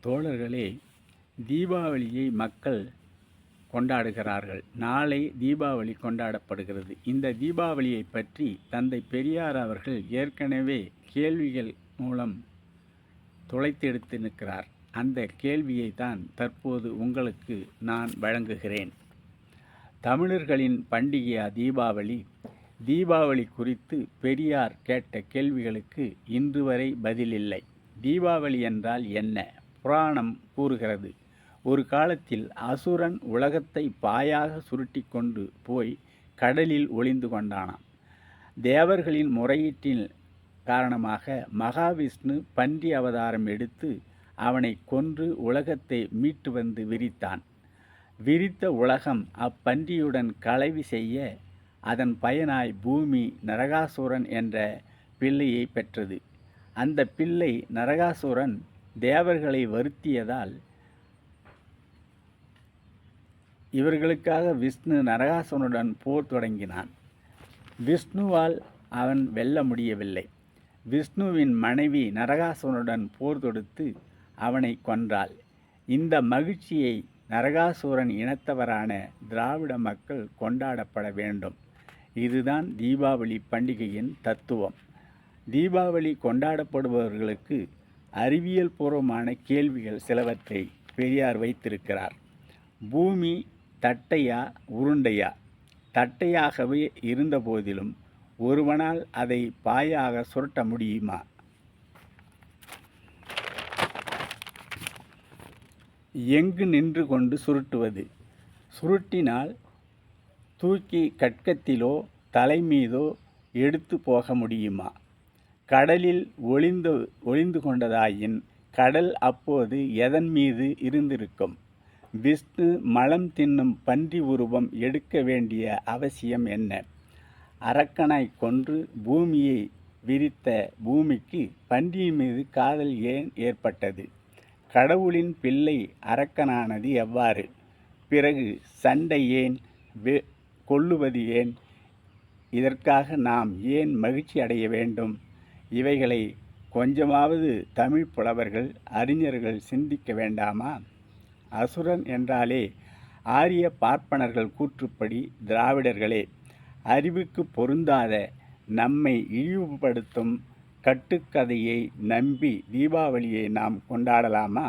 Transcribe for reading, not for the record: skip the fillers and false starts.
தோழர்களே, தீபாவளியை மக்கள் கொண்டாடுகிறார்கள். நாளை தீபாவளி கொண்டாடப்படுகிறது. இந்த தீபாவளியை பற்றி தந்தை பெரியார் அவர்கள் ஏற்கனவே கேள்விகள் மூலம் துளைத்தெடுத்து நிற்கிறார். அந்த கேள்வியை தான் தற்போது உங்களுக்கு நான் வழங்குகிறேன். தமிழர்களின் பண்டிகையா தீபாவளி? தீபாவளி குறித்து பெரியார் கேட்ட கேள்விகளுக்கு இன்று வரை பதிலில்லை. தீபாவளி என்றால் என்ன? புராணம் கூறுகிறது, ஒரு காலத்தில் அசுரன் உலகத்தை பாயாக சுருட்டி கொண்டு போய் கடலில் ஒளிந்து கொண்டானான். தேவர்களின் முறையீட்டின் காரணமாக மகாவிஷ்ணு பன்றி அவதாரம் எடுத்து அவனை கொன்று உலகத்தை மீட்டு வந்து விரித்தான். விரித்த உலகம் அப்பன்றியுடன் கலவி செய்ய அதன் பயனாய் பூமி நரகாசுரன் என்ற பிள்ளையை பெற்றது. அந்த பிள்ளை நரகாசுரன் தேவர்களை வருத்தியதால் இவர்களுக்காக விஷ்ணு நரகாசுரனுடன் போர் தொடங்கினான். விஷ்ணுவால் அவன் வெல்ல முடியவில்லை. விஷ்ணுவின் மனைவி நரகாசுரனுடன் போர் தொடுத்து அவனை கொன்றாள். இந்த மகிழ்ச்சியை நரகாசுரன் இனத்தவரான திராவிட மக்கள் கொண்டாடப்பட வேண்டும். இதுதான் தீபாவளி பண்டிகையின் தத்துவம். தீபாவளி கொண்டாடப்படுபவர்களுக்கு அறிவியல் பூர்வமான கேள்விகள் சிலவற்றை பெரியார் வைத்திருக்கிறார். பூமி தட்டையா உருண்டையா? தட்டையாகவே இருந்த போதிலும் ஒருவனால் அதை பாயாக சுருட்ட முடியுமா? எங்கு நின்று கொண்டு சுருட்டுவது? சுருட்டினால் தூக்கி கட்கத்திலோ தலைமீதோ எடுத்து போக முடியுமா? கடலில் ஒளிந்து கொண்டதாயின் கடல் அப்போது எதன் மீது இருந்திருக்கும்? விஷ்ணு மலம் தின்னும் பன்றி உருவம் எடுக்க வேண்டிய அவசியம் என்ன? அரக்கனாய் கொன்று பூமியை விரித்த பூமிக்கு பன்றியின் மீது காதல் ஏன் ஏற்பட்டது? கடவுளின் பிள்ளை அரக்கனானது எவ்வாறு? பிறகு சண்டை ஏன்? கொல்லுவது ஏன்? இதற்காக நாம் ஏன் மகிழ்ச்சி அடைய வேண்டும்? இவைகளை கொஞ்சமாவது தமிழ் புலவர்கள், அறிஞர்கள் சிந்திக்க வேண்டாமா? அசுரன் என்றாலே ஆரிய பார்ப்பனர்கள் கூற்றுப்படி திராவிடர்களே. அறிவுக்கு பொருந்தாத நம்மை இழிவுபடுத்தும் கட்டுக்கதையை நம்பி தீபாவளியை நாம் கொண்டாடலாமா?